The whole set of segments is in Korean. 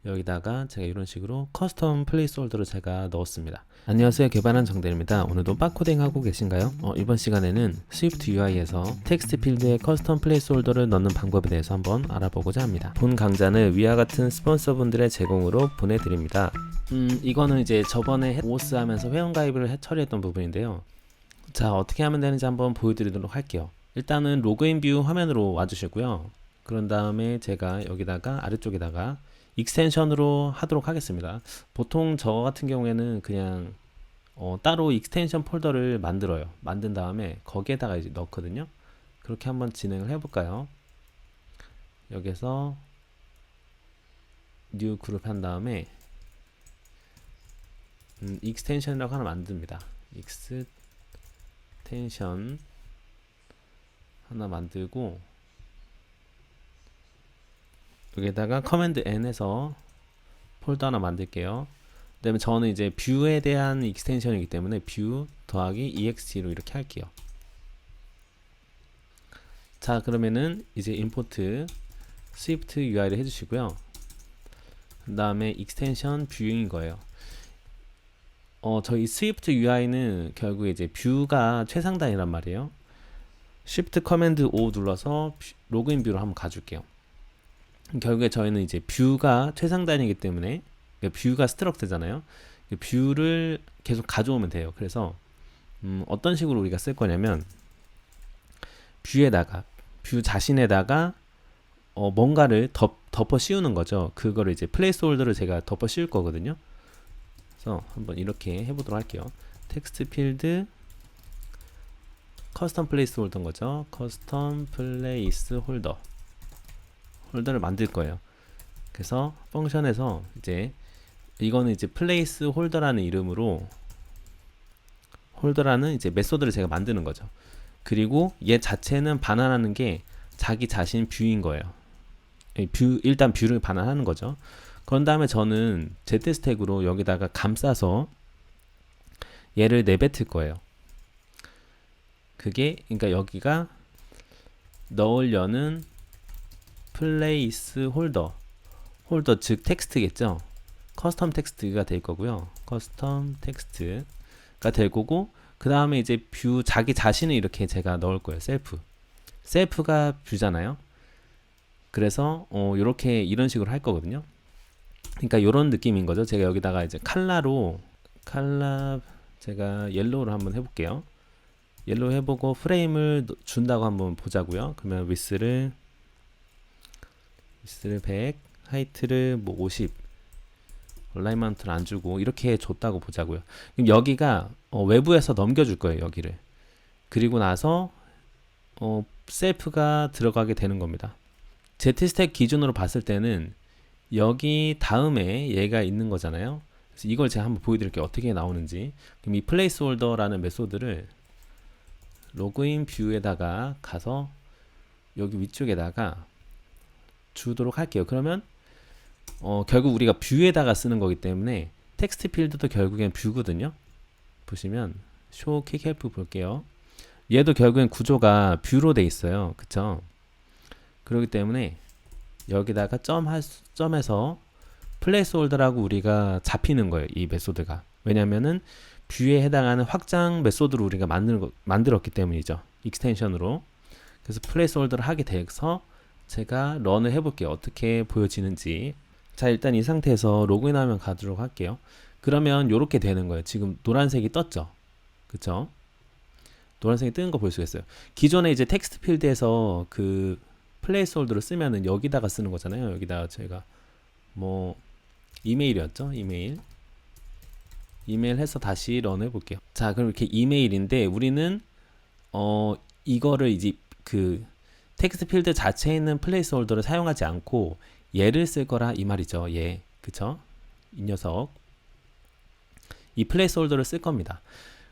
여기다가 제가 이런 식으로 커스텀 플레이스홀더를 제가 넣었습니다. 안녕하세요, 개발한 정대입니다. 오늘도 빡코딩 하고 계신가요? 이번 시간에는 스위프트 UI에서 텍스트 필드에 커스텀 플레이스홀더를 넣는 방법에 대해서 한번 알아보고자 합니다. 본 강좌는 위와 같은 스폰서분들의 제공으로 보내드립니다. 이거는 이제 저번에 오스 하면서 회원가입을 처리했던 부분인데요. 자, 어떻게 하면 되는지 한번 보여드리도록 할게요. 일단은 로그인 뷰 화면으로 와주시고요. 그런 다음에 제가 여기다가 아래쪽에다가 익스텐션으로 하도록 하겠습니다. 보통 저 같은 경우에는 그냥 따로 익스텐션 폴더를 만들어요. 만든 다음에 거기에다가 이제 넣거든요. 그렇게 한번 진행을 해볼까요? 여기서 뉴 그룹 한 다음에 익스텐션이라고 하나 만듭니다. 익스텐션 하나 만들고 여기다가 커맨드 N에서 폴더 하나 만들게요. 그 다음에 저는 이제 뷰에 대한 익스텐션이기 때문에 뷰 더하기 ext로 이렇게 할게요. 자, 그러면은 이제 임포트 스위프트 UI를 해주시고요. 그 다음에 익스텐션 뷰잉인 거예요. 저희 스위프트 UI는 결국에 이제 뷰가 최상단이란 말이에요. Shift 커맨드 O 눌러서 로그인 뷰로 한번 가줄게요. 결국에 저희는 이제 뷰가 최상단이기 때문에 뷰가 스트럭트잖아요. 뷰를 계속 가져오면 돼요. 그래서 어떤 식으로 우리가 쓸 거냐면 뷰에다가 뷰 자신에다가 뭔가를 덮어 씌우는 거죠. 그거를 이제 플레이스홀더를 제가 덮어 씌울 거거든요. 그래서 한번 이렇게 해보도록 할게요. 텍스트 필드 커스텀 플레이스홀더인 거죠. 커스텀 플레이스홀더 홀더를 만들 거예요. 그래서 펑션에서 이제 이거는 이제 플레이스 홀더라는 이름으로 홀더라는 이제 메소드를 제가 만드는 거죠. 그리고 얘 자체는 반환하는 게 자기 자신 뷰인 거예요. 일단 뷰를 반환하는 거죠. 그런 다음에 저는 Z 스택으로 여기다가 감싸서 얘를 내뱉을 거예요. 그게 그러니까 여기가 넣으려는 플레이스 홀더 즉 텍스트겠죠. 커스텀 텍스트가 될 거고요. 커스텀 텍스트가 될 거고, 그 다음에 이제 뷰 자기 자신을 이렇게 제가 넣을 거예요. 셀프가 뷰잖아요. 그래서 이렇게 이런 식으로 할 거거든요. 그러니까 이런 느낌인 거죠. 제가 여기다가 이제 칼라 제가 옐로우로 한번 해볼게요. 옐로우 해보고 프레임을 준다고 한번 보자고요. 그러면 위스를 100, 하이트를 뭐 50, 얼라이먼트를 안 주고 이렇게 줬다고 보자고요. 그럼 여기가 외부에서 넘겨줄 거예요. 여기를. 그리고 나서 셀프가 들어가게 되는 겁니다. Z스택 기준으로 봤을 때는 여기 다음에 얘가 있는 거잖아요. 그래서 이걸 제가 한번 보여드릴게요. 어떻게 나오는지. 그럼 이 플레이스홀더라는 메소드를 로그인 뷰에다가 가서 여기 위쪽에다가 주도록 할게요. 그러면 결국 우리가 뷰에다가 쓰는 거기 때문에 텍스트 필드도 결국엔 뷰거든요. 보시면 show quick help 볼게요. 얘도 결국엔 구조가 뷰로 돼 있어요. 그쵸? 그렇기 때문에 여기다가 점에서 플레이스홀더라고 우리가 잡히는 거예요. 이 메소드가. 왜냐면은 뷰에 해당하는 확장 메소드로 우리가 만들었기 때문이죠. 익스텐션으로. 그래서 플레이스홀더를 하게 돼서 제가 런을 해볼게요. 어떻게 보여지는지. 자, 일단 이 상태에서 로그인하면 가도록 할게요. 그러면 이렇게 되는 거예요. 지금 노란색이 떴죠. 그쵸? 노란색이 뜨는 거 볼 수 있어요. 기존에 이제 텍스트 필드에서 그 플레이스홀더를 쓰면은 여기다가 쓰는 거잖아요. 여기다가 제가 뭐 이메일이었죠. 이메일 해서 다시 런 해볼게요. 자, 그럼 이렇게 이메일인데 우리는 이거를 이제 그 텍스트 필드 자체에 있는 플레이스홀더를 사용하지 않고 얘를 쓸 거라 이 말이죠. 얘. 그쵸? 이 녀석. 이 플레이스홀더를 쓸 겁니다.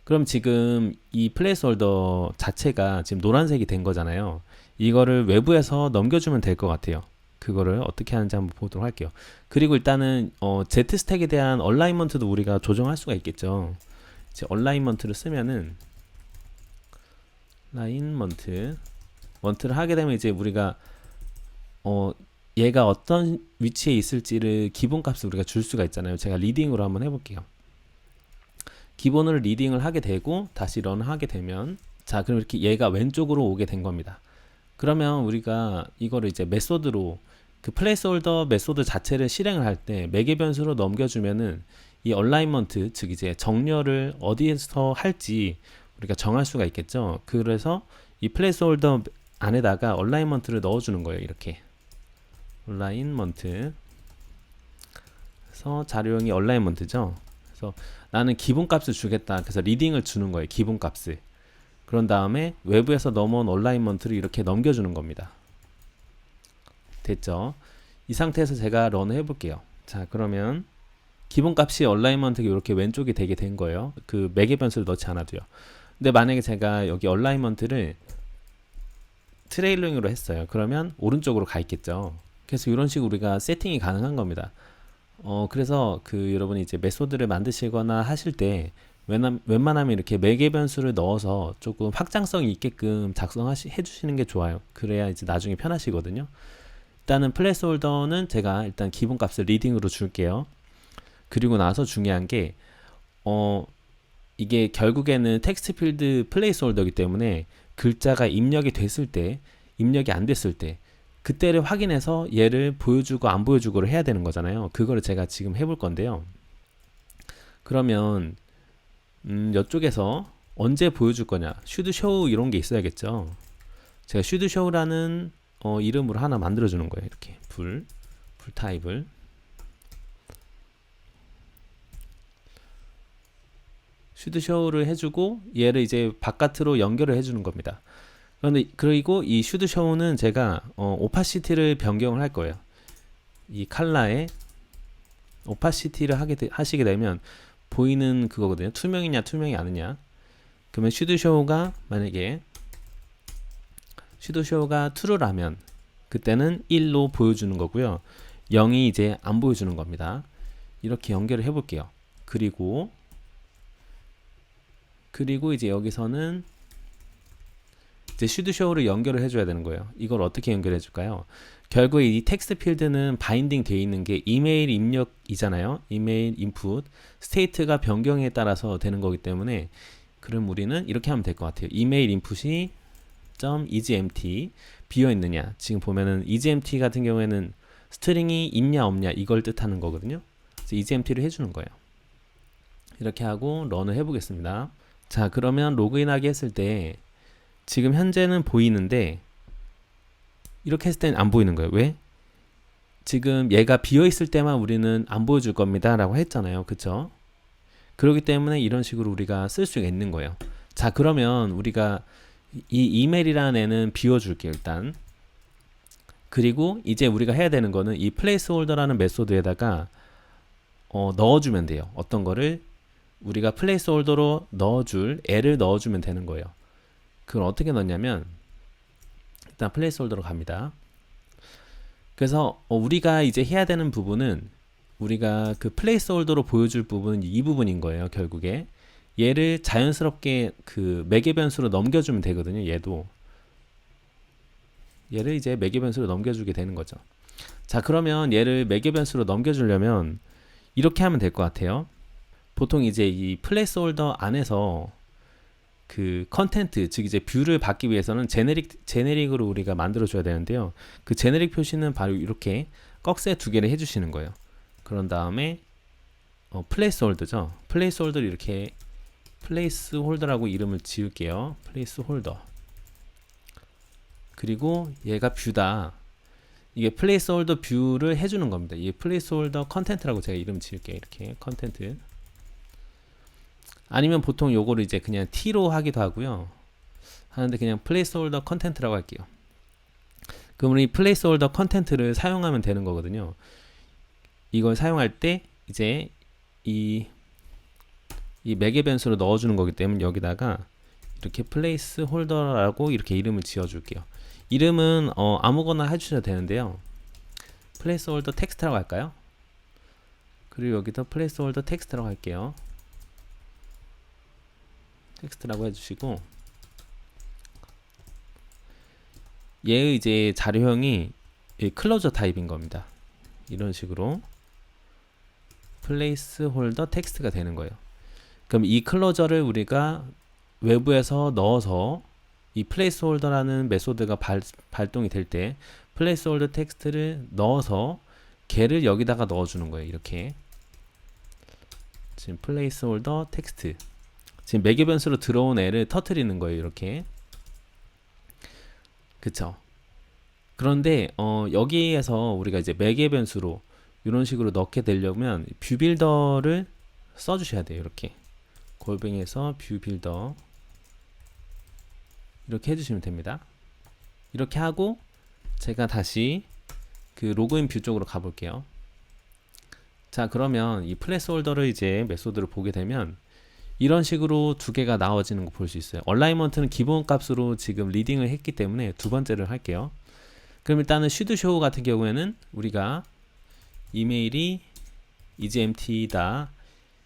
그럼 지금 이 플레이스홀더 자체가 지금 노란색이 된 거잖아요. 이거를 외부에서 넘겨주면 될 것 같아요. 그거를 어떻게 하는지 한번 보도록 할게요. 그리고 일단은 Z 스택에 대한 얼라이먼트도 우리가 조정할 수가 있겠죠. 이제 얼라이먼트를 쓰면은 라인먼트를 하게 되면 이제 우리가 얘가 어떤 위치에 있을지를 기본값을 우리가 줄 수가 있잖아요. 제가 리딩으로 한번 해볼게요. 기본으로 리딩을 하게 되고 다시 런하게 되면, 자 그럼 이렇게 얘가 왼쪽으로 오게 된 겁니다. 그러면 우리가 이거를 이제 메소드로, 그 플레이스홀더 메소드 자체를 실행을 할 때 매개 변수로 넘겨주면은 이 얼라인먼트, 즉 이제 정렬을 어디에서 할지 우리가 정할 수가 있겠죠. 그래서 이 플레이스홀더 안에다가 얼라인먼트를 넣어주는 거예요. 이렇게 얼라인먼트. 그래서 자료형이 얼라인먼트죠. 그래서 나는 기본값을 주겠다. 그래서 리딩을 주는 거예요. 기본값을. 그런 다음에 외부에서 넘어온 얼라인먼트를 이렇게 넘겨주는 겁니다. 됐죠? 이 상태에서 제가 런 해볼게요. 자 그러면 기본값이 얼라인먼트가 이렇게 왼쪽이 되게 된 거예요. 그 매개 변수를 넣지 않아도요. 근데 만약에 제가 여기 얼라인먼트를 트레일링으로 했어요. 그러면 오른쪽으로 가 있겠죠. 그래서 이런 식으로 우리가 세팅이 가능한 겁니다. 그래서 그 여러분이 이제 메소드를 만드시거나 하실 때 웬만하면 이렇게 매개 변수를 넣어서 조금 확장성이 있게끔 해주시는 게 좋아요. 그래야 이제 나중에 편하시거든요. 일단은 플레이스홀더는 제가 일단 기본값을 리딩으로 줄게요. 그리고 나서 중요한 게 이게 결국에는 텍스트 필드 플레이스홀더이기 때문에 글자가 입력이 됐을 때, 입력이 안 됐을 때 그때를 확인해서 얘를 보여주고 안 보여주고를 해야 되는 거잖아요. 그거를 제가 지금 해볼 건데요. 그러면 이쪽에서 언제 보여줄 거냐, should show 이런 게 있어야겠죠. 제가 should show라는 이름으로 하나 만들어 주는 거예요. 이렇게 불 타입을 should show를 해주고 얘를 이제 바깥으로 연결을 해주는 겁니다. 그런데 그리고 이 should show는 제가 오파시티를 변경을 할 거예요. 이 컬러에 오파시티를 하시게 되면 보이는 그거거든요. 투명이냐 투명이 아니냐. 그러면 should show가 만약에 should show가 true라면 그때는 1로 보여주는 거고요. 0이 이제 안 보여주는 겁니다. 이렇게 연결을 해볼게요. 그리고 이제 여기서는 이제 should show를 연결을 해줘야 되는 거예요. 이걸 어떻게 연결해 줄까요? 결국에 이 텍스트 필드는 바인딩 되어 있는 게 이메일 입력이잖아요. 이메일 인풋 스테이트가 변경에 따라서 되는 거기 때문에, 그럼 우리는 이렇게 하면 될 것 같아요. 이메일 인풋이 .isempty 비어 있느냐. 지금 보면은 isempty 같은 경우에는 스트링이 있냐 없냐 이걸 뜻하는 거거든요. 그래서 isempty를 해주는 거예요. 이렇게 하고 런을 해보겠습니다. 자 그러면 로그인하기 했을 때 지금 현재는 보이는데 이렇게 했을 땐 안 보이는 거예요. 왜? 지금 얘가 비어있을 때만 우리는 안 보여줄 겁니다 라고 했잖아요. 그쵸? 그렇기 때문에 이런 식으로 우리가 쓸 수가 있는 거예요. 자 그러면 우리가 이 이메일이라는 애는 비워줄게요. 일단. 그리고 이제 우리가 해야 되는 거는 이 플레이스홀더라는 메소드에다가 넣어주면 돼요. 어떤 거를 우리가 플레이스홀더로 넣어줄 애를 넣어주면 되는 거예요. 그걸 어떻게 넣냐면 일단 플레이스홀더로 갑니다. 그래서 우리가 이제 해야 되는 부분은 우리가 그 플레이스홀더로 보여줄 부분은 이 부분인 거예요. 결국에 얘를 자연스럽게 그 매개 변수로 넘겨주면 되거든요. 얘를 이제 매개 변수로 넘겨주게 되는 거죠. 자 그러면 얘를 매개 변수로 넘겨주려면 이렇게 하면 될 것 같아요. 보통 이제 이 플레이스홀더 안에서 그 컨텐트, 즉 이제 뷰를 받기 위해서는 제네릭으로 우리가 만들어 줘야 되는데요. 그 제네릭 표시는 바로 이렇게 꺽쇠 두 개를 해주시는 거예요. 그런 다음에 플레이스홀더죠. 플레이스홀더를 이렇게 플레이스홀더라고 이름을 지을게요. 플레이스홀더. 그리고 얘가 뷰다. 이게 플레이스홀더 뷰를 해주는 겁니다. 이 플레이스홀더 컨텐트라고 제가 이름 지을게요. 이렇게 컨텐트. 아니면 보통 요거를 이제 그냥 T로 하기도 하고요. 하는데 그냥 플레이스홀더 컨텐트라고 할게요. 그럼 이 플레이스홀더 컨텐트를 사용하면 되는 거거든요. 이걸 사용할 때 이제 이 매개 변수로 넣어주는 거기 때문에 여기다가 이렇게 플레이스홀더라고 이렇게 이름을 지어줄게요. 이름은 아무거나 해주셔도 되는데요. 플레이스홀더 텍스트라고 할까요? 그리고 여기서 플레이스홀더 텍스트라고 할게요. 텍스트라고 해주시고 얘의 이제 자료형이 이 클로저 타입인 겁니다. 이런 식으로 플레이스홀더 텍스트가 되는 거예요. 그럼 이 클로저를 우리가 외부에서 넣어서 이 플레이스홀더라는 메소드가 발동이 될 때 플레이스홀더 텍스트를 넣어서 걔를 여기다가 넣어주는 거예요. 이렇게 지금 플레이스홀더 텍스트 지금 매개 변수로 들어온 애를 터트리는 거예요. 이렇게 그쵸? 그런데 여기에서 우리가 이제 매개 변수로 이런 식으로 넣게 되려면 뷰 빌더를 써주셔야 돼요. 이렇게 골뱅이에서 뷰 빌더 이렇게 해주시면 됩니다. 이렇게 하고 제가 다시 그 로그인 뷰 쪽으로 가볼게요. 자, 그러면 이 플레이스홀더를 이제 메소드를 보게 되면 이런 식으로 두 개가 나와지는 거 볼 수 있어요. 얼라이먼트는 기본 값으로 지금 리딩을 했기 때문에 두 번째를 할게요. 그럼 일단은 슈드쇼 같은 경우에는 우리가 이메일이 is empty다.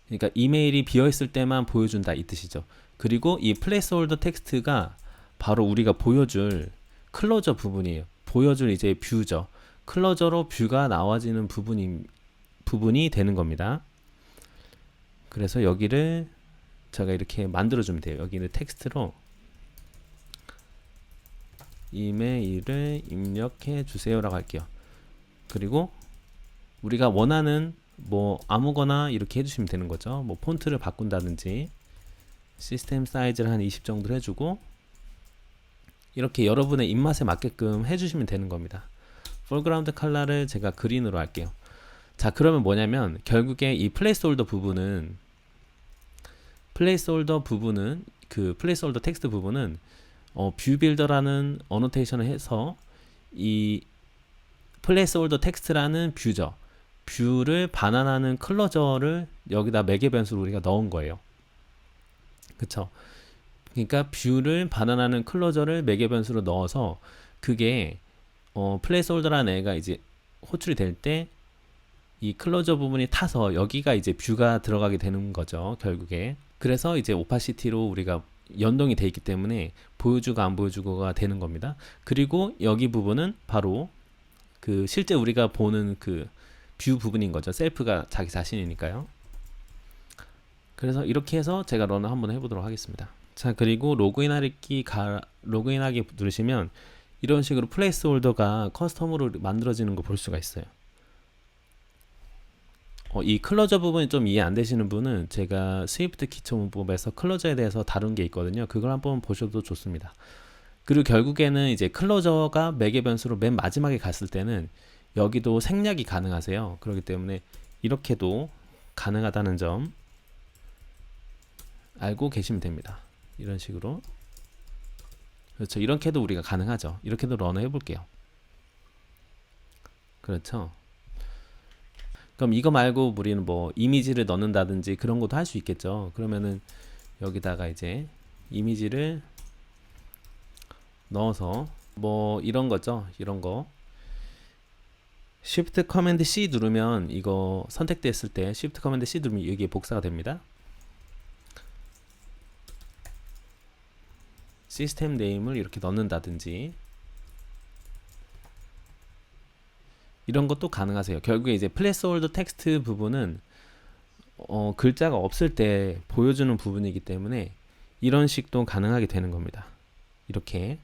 그러니까 이메일이 비어있을 때만 보여준다 이 뜻이죠. 그리고 이 플레이스홀더 텍스트가 바로 우리가 보여줄 클로저 부분이에요. 보여줄 이제 뷰죠. 클로저로 뷰가 나와지는 부분이 되는 겁니다. 그래서 여기를 제가 이렇게 만들어주면 돼요. 여기는 텍스트로 이메일을 입력해 주세요라고 할게요. 그리고 우리가 원하는 뭐 아무거나 이렇게 해주시면 되는 거죠. 뭐 폰트를 바꾼다든지 시스템 사이즈를 한 20 정도 해주고 이렇게 여러분의 입맛에 맞게끔 해주시면 되는 겁니다. foreground 컬러를 제가 그린으로 할게요. 자, 그러면 뭐냐면 결국에 이 플레이스홀더 부분은 그 플레이스홀더 텍스트 부분은 뷰 빌더라는 어노테이션을 해서 이 플레이스홀더 텍스트라는 뷰죠. 뷰를 반환하는 클로저를 여기다 매개 변수로 우리가 넣은 거예요. 그쵸? 그러니까 뷰를 반환하는 클로저를 매개 변수로 넣어서 그게 플레이스홀더라는 애가 이제 호출이 될 때 이 클로저 부분이 타서 여기가 이제 뷰가 들어가게 되는 거죠. 결국에. 그래서 이제 오파시티로 우리가 연동이 돼 있기 때문에 보여주고 안 보여주고가 되는 겁니다. 그리고 여기 부분은 바로 그 실제 우리가 보는 그 뷰 부분인 거죠. 셀프가 자기 자신이니까요. 그래서 이렇게 해서 제가 런을 한번 해보도록 하겠습니다. 자, 그리고 로그인하기 누르시면 이런 식으로 플레이스홀더가 커스텀으로 만들어지는 거 볼 수가 있어요. 이 클로저 부분이 좀 이해 안 되시는 분은 제가 스위프트 기초 문법에서 클로저에 대해서 다룬 게 있거든요. 그걸 한번 보셔도 좋습니다. 그리고 결국에는 이제 클로저가 매개 변수로 맨 마지막에 갔을 때는 여기도 생략이 가능하세요. 그렇기 때문에 이렇게도 가능하다는 점 알고 계시면 됩니다. 이런 식으로. 그렇죠. 이렇게도 우리가 가능하죠. 이렇게도 런을 해볼게요. 그렇죠. 그럼 이거 말고 우리는 뭐 이미지를 넣는다든지 그런 것도 할 수 있겠죠. 그러면은 여기다가 이제 이미지를 넣어서 뭐 이런 거죠. 이런 거 Shift Command C 누르면 이거 선택됐을 때 Shift Command C 누르면 여기에 복사가 됩니다. 시스템 네임을 이렇게 넣는다든지 이런 것도 가능하세요. 결국에 이제 플레이스홀더 텍스트 부분은 글자가 없을 때 보여주는 부분이기 때문에 이런 식도 가능하게 되는 겁니다. 이렇게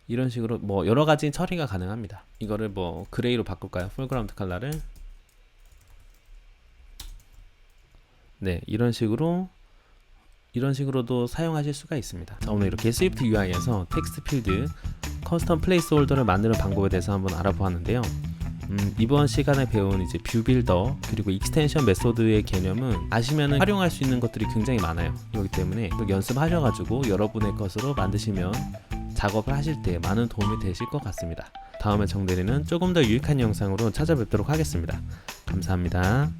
이런 식으로 뭐 여러 가지 처리가 가능합니다. 이거를 뭐 그레이로 바꿀까요? foreground 컬러를 네, 이런 식으로도 사용하실 수가 있습니다. 자, 오늘 이렇게 스위프트 UI에서 텍스트 필드 커스텀 플레이스홀더를 만드는 방법에 대해서 한번 알아보았는데요. 이번 시간에 배운 이제 뷰 빌더 그리고 익스텐션 메소드의 개념은 아시면은 활용할 수 있는 것들이 굉장히 많아요. 그렇기 때문에 연습하셔가지고 여러분의 것으로 만드시면 작업을 하실 때 많은 도움이 되실 것 같습니다. 다음에 정대리는 조금 더 유익한 영상으로 찾아뵙도록 하겠습니다. 감사합니다.